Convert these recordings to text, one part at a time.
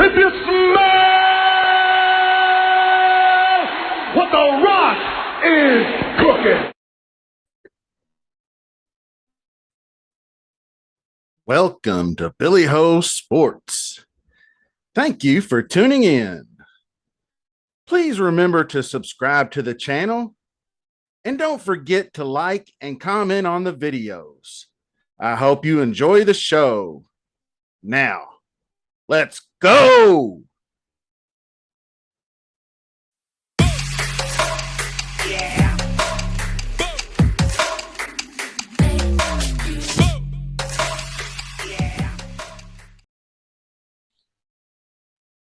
If you smell what the Rock is cooking. Welcome to Billy Ho Sports. Thank you for tuning in. Please remember to subscribe to the channel and don't forget to like and comment on the videos. I hope you enjoy the show. Now, let's go.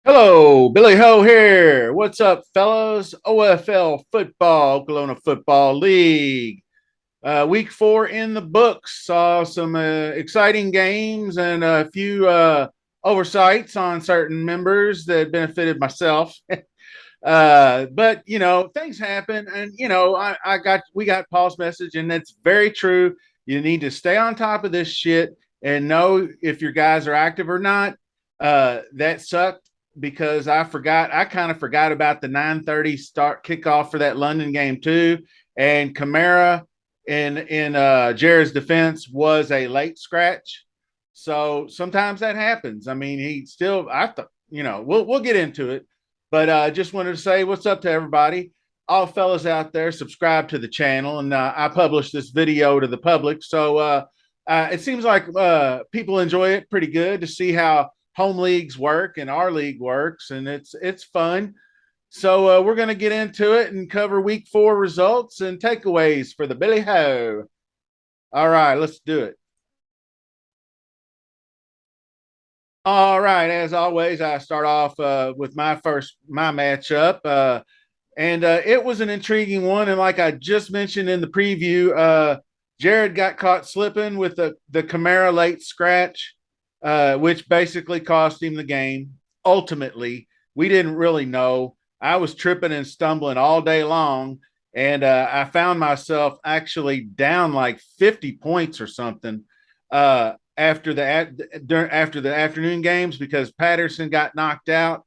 Hello, Billy Ho here. What's up, fellas? OFL football, Oklahoma Football League. Week 4 in the books. Saw some exciting games and a few oversights on certain members that benefited myself. But you know, things happen, and you know, we got Paul's message, and that's very true. You need to stay on top of this shit and know if your guys are active or not. That sucked because I kind of forgot about the 9:30 start kickoff for that London game too. And Kamara in Jared's defense was a late scratch. So sometimes that happens. I mean, I thought, you know, we'll get into it. But I just wanted to say what's up to everybody. All fellas out there, subscribe to the channel. And I published this video to the public. So it seems like people enjoy it pretty good to see how home leagues work and our league works. And it's fun. So we're going to get into it and cover week 4 results and takeaways for the Billy Ho. All right, let's do it. All right, as always, I start off with my matchup. And it was an intriguing one. And like I just mentioned in the preview, Jared got caught slipping with the Kamara late scratch, which basically cost him the game. Ultimately, we didn't really know. I was tripping and stumbling all day long, and I found myself actually down like 50 points or something after the afternoon games because Patterson got knocked out.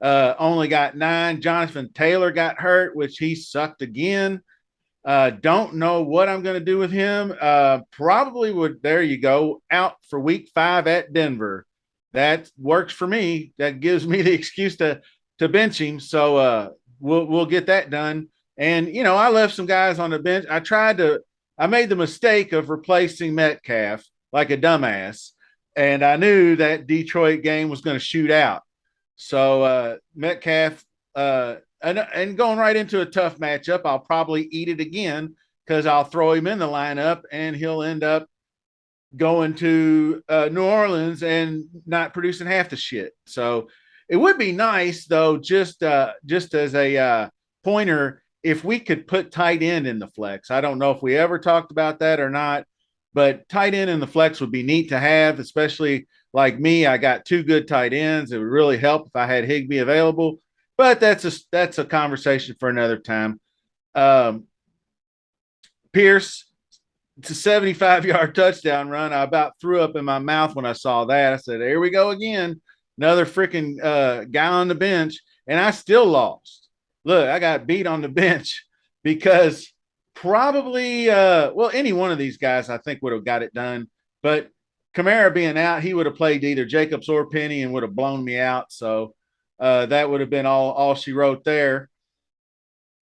Only got 9. Jonathan Taylor got hurt, which he sucked again. Don't know what I'm going to do with him. Probably would. There you go. Out for week 5 at Denver. That works for me. That gives me the excuse to bench him. So we'll get that done. And you know, I left some guys on the bench. I made the mistake of replacing Metcalf like a dumbass, and I knew that Detroit game was going to shoot out. So Metcalf and going right into a tough matchup, I'll probably eat it again because I'll throw him in the lineup and he'll end up going to New Orleans and not producing half the shit. So it would be nice though, just as a pointer, if we could put tight end in the flex. I don't know if we ever talked about that or not, but tight end in the flex would be neat to have, especially like me. I got 2 good tight ends. It would really help if I had Higbee available, but that's a conversation for another time. Pierce, it's a 75-yard touchdown run. I about threw up in my mouth when I saw that. I said, here we go again. Another freaking guy on the bench, and I still lost. Look, I got beat on the bench because probably, any one of these guys I think would have got it done. But Kamara being out, he would have played either Jacobs or Penny and would have blown me out. So that would have been all she wrote there.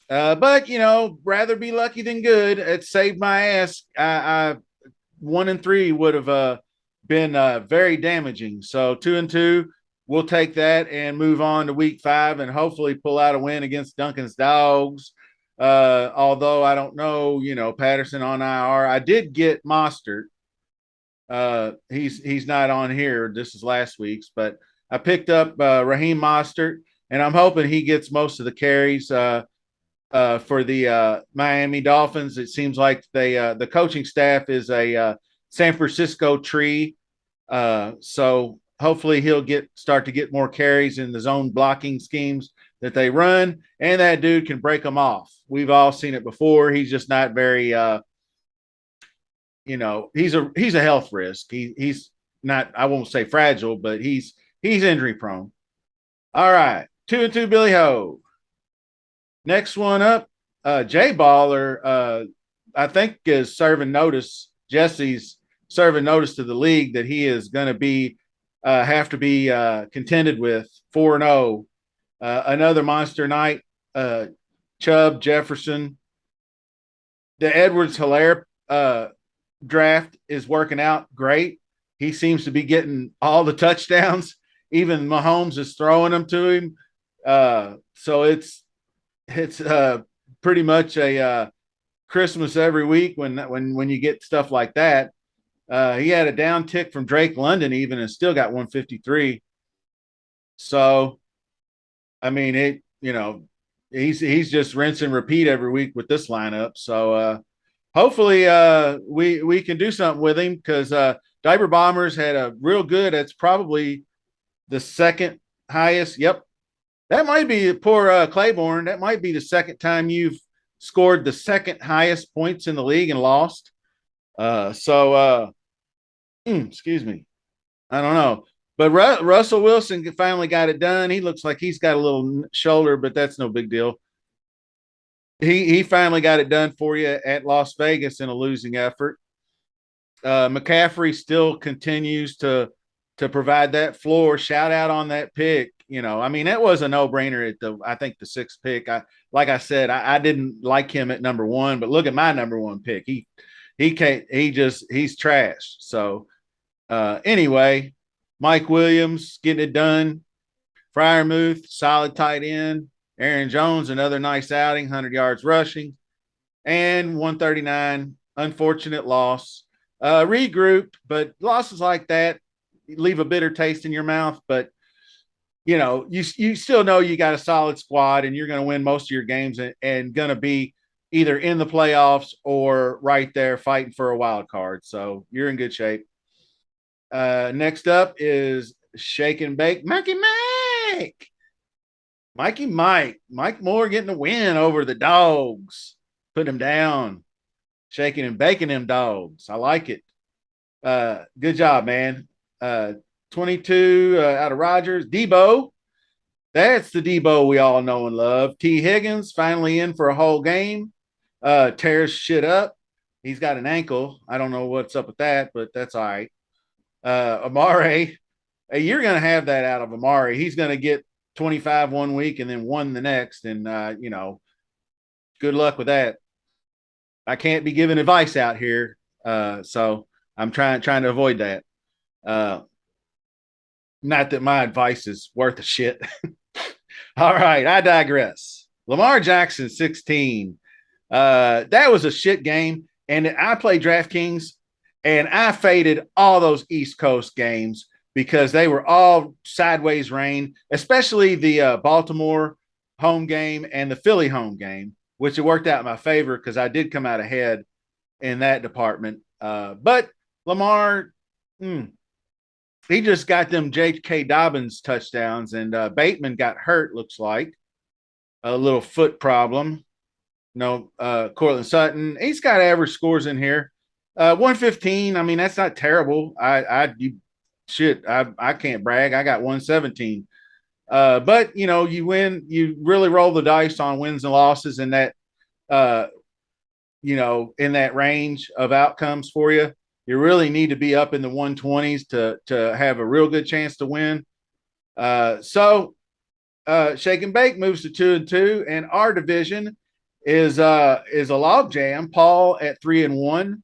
But you know, rather be lucky than good. It saved my ass. I 1 and 3 would have been very damaging. So 2 and 2, we'll take that and move on to week 5 and hopefully pull out a win against Duncan's Dogs. Although I don't know, you know, Patterson on IR. I did get Mostert. He's not on here. This is last week's, but I picked up Raheem Mostert, and I'm hoping he gets most of the carries. For the Miami Dolphins, it seems like the coaching staff is a San Francisco tree. So hopefully he'll start to get more carries in the zone blocking schemes that they run, and that dude can break them off. We've all seen it before. He's just not very, you know, he's a health risk. He's not, I won't say fragile, but he's injury prone. All right. 2-2 Billy Ho. Next one up, Jay Baller, I think is serving notice. Jesse's serving notice to the league that he is going to be have to be contended with 4-0. Another monster night. Chubb, Jefferson, the Edwards Hilaire draft is working out great. He seems to be getting all the touchdowns. Even Mahomes is throwing them to him. So it's pretty much a Christmas every week when you get stuff like that. He had a down tick from Drake London even and still got 153. So I mean he's just rinse and repeat every week with this lineup. So hopefully we can do something with him because Diaper Bombers had a real good. It's probably the second highest. Yep, that might be poor Claiborne. That might be the second time you've scored the second highest points in the league and lost. Excuse me. I don't know. But Russell Wilson finally got it done. He looks like he's got a little shoulder, but that's no big deal. He finally got it done for you at Las Vegas in a losing effort. McCaffrey still continues to provide that floor. Shout out on that pick. I mean, that was a no brainer at I think the sixth pick. Like I said, I didn't like him at number one, but look at my number one pick. He can't. He's trash. So anyway, Mike Williams getting it done. Fryermuth, solid tight end. Aaron Jones, another nice outing, 100 yards rushing, and 139. Unfortunate loss. Regrouped, but losses like that leave a bitter taste in your mouth. But you still know you got a solid squad, and you're going to win most of your games, and going to be either in the playoffs or right there fighting for a wild card. So you're in good shape. Next up is Shake and Bake, Mike Moore getting the win over the dogs. Put him down, shaking and baking them dogs. I like it. Good job, man. 22 out of Rogers. Debo. That's the Debo we all know and love. T. Higgins finally in for a whole game. Tears shit up. He's got an ankle. I don't know what's up with that, but that's all right. Amari, you're going to have that out of Amari. He's going to get 25 one week and then one the next. And, good luck with that. I can't be giving advice out here. So I'm trying to avoid that. Not that my advice is worth a shit. All right, I digress. Lamar Jackson, 16. That was a shit game. And I played DraftKings, and I faded all those East Coast games because they were all sideways rain, especially the Baltimore home game and the Philly home game, which it worked out in my favor because I did come out ahead in that department. But Lamar, he just got them J.K. Dobbins touchdowns, and Bateman got hurt, looks like. A little foot problem. Cortland Sutton, he's got average scores in here. 115, I mean, that's not terrible. I can't brag. I got 117. But, you win. You really roll the dice on wins and losses in that, in that range of outcomes for you. You really need to be up in the 120s to have a real good chance to win. So Shake and Bake moves to 2-2, and our division is a logjam. Paul at 3-1,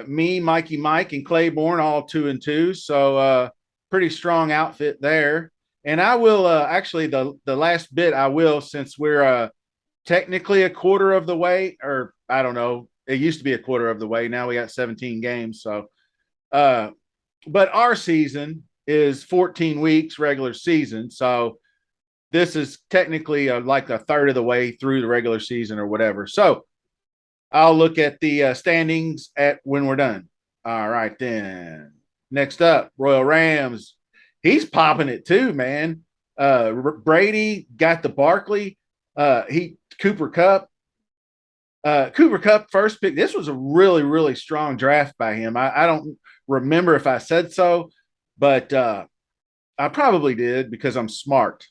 me, Mikey Mike, and Claiborne all 2-2. So pretty strong outfit there. And I will actually the last bit I will, since we're technically a quarter of the way, or I don't know. It used to be a quarter of the way. Now we got 17 games. So, but our season is 14 weeks regular season. So this is technically like a third of the way through the regular season or whatever. So I'll look at the standings when we're done. All right, then. Next up, Royal Rams. He's popping it too, man. Brady got the Barkley. Cooper Kupp. Cooper Kupp first pick. This was a really, really strong draft by him. I don't remember if I said so, but I probably did because I'm smart.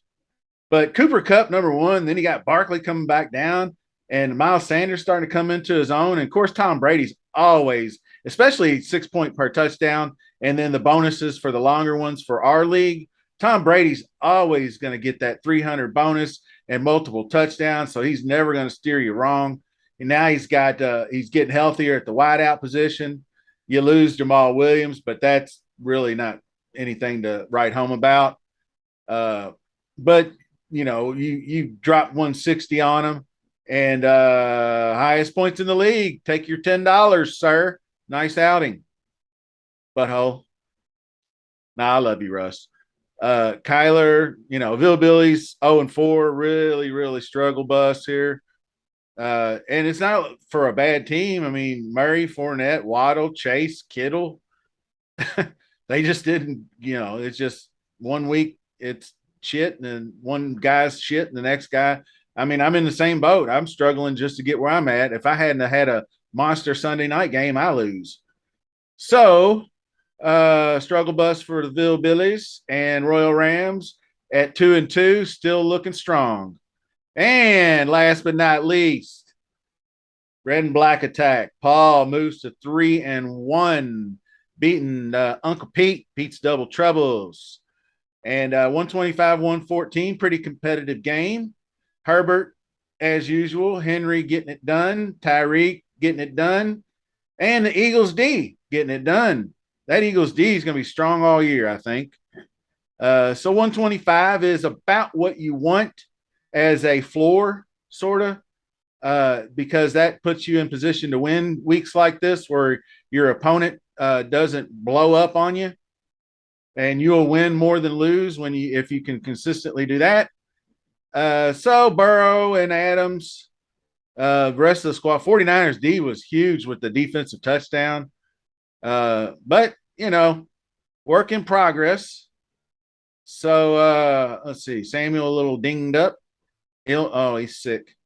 But Cooper Cup, number one. Then you got Barkley coming back down, and Miles Sanders starting to come into his own. And of course, Tom Brady's always, especially 6 point per touchdown, and then the bonuses for the longer ones for our league. Tom Brady's always going to get that 300 bonus and multiple touchdowns, so he's never going to steer you wrong. And now he's getting healthier at the wideout position. You lose Jamal Williams, but that's really not anything to write home about. But you drop 160 on him, and highest points in the league. Take your $10, sir. Nice outing, butthole. Nah, I love you, Russ. Kyler, Bill 0-4, really, really struggle bus here. And it's not for a bad team. I mean, Murray, Fournette, Waddle, Chase, Kittle, they just didn't, it's just one week it's shit, and then one guy's shit, and the next guy. I mean, I'm in the same boat. I'm struggling just to get where I'm at. If I hadn't had a monster Sunday night game, I lose. So, struggle bus for the Ville Billies and Royal Rams at 2-2, still looking strong. And last but not least, Red and Black Attack. Paul moves to 3-1, beating Uncle Pete. Pete's double troubles. And 125, 114, pretty competitive game. Herbert, as usual. Henry getting it done. Tyreek getting it done. And the Eagles D getting it done. That Eagles D is going to be strong all year, I think. So 125 is about what you want as a floor, sort of, because that puts you in position to win weeks like this where your opponent doesn't blow up on you. And you'll win more than lose if you can consistently do that. So Burrow and Adams, the rest of the squad, 49ers D was huge with the defensive touchdown. But, work in progress. So let's see. Samuel a little dinged up. He's sick.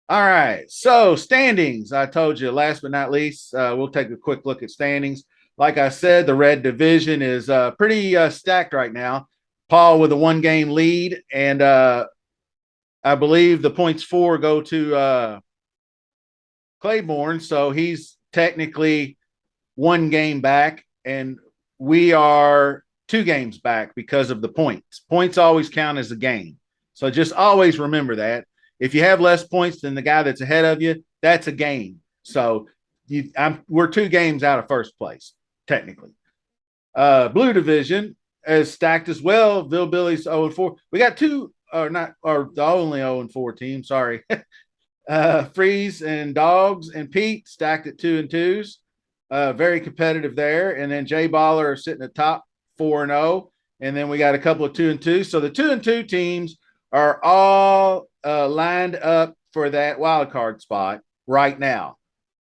All right. So standings. I told you last but not least, we'll take a quick look at standings. Like I said, the red division is pretty stacked right now. Paul with a 1-game lead, and I believe the points 4 go to Claiborne, so he's technically 1 game back, and we are 2 games back because of the points. Points always count as a game, so just always remember that. If you have less points than the guy that's ahead of you, that's a game. So we're 2 games out of first place, technically. Blue division is stacked as well. Bill Billy's 0-4. We got the only 0-4 team. Sorry. Freeze and Dogs and Pete stacked at 2-2s. Very competitive there. And then Jay Baller are sitting at top 4-0. And then we got a couple of 2-2. So the 2-2 teams are all lined up for that wild card spot right now.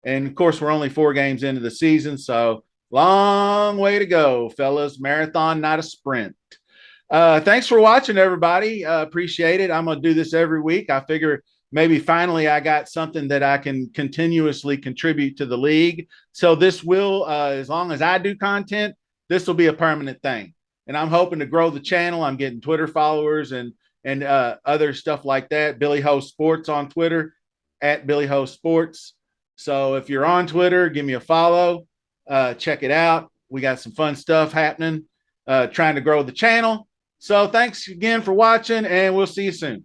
And of course, we're only 4 games into the season, so long way to go, fellas. Marathon, not a sprint. Thanks for watching, everybody. Appreciate it. I'm going to do this every week. I figure maybe finally I got something that I can continuously contribute to the league. So this will, as long as I do content, this will be a permanent thing. And I'm hoping to grow the channel. I'm getting Twitter followers and other stuff like that. Billy Ho Sports on Twitter, at Billy Ho Sports. So if you're on Twitter, give me a follow. Check it out. We got some fun stuff happening, trying to grow the channel. So thanks again for watching, and we'll see you soon.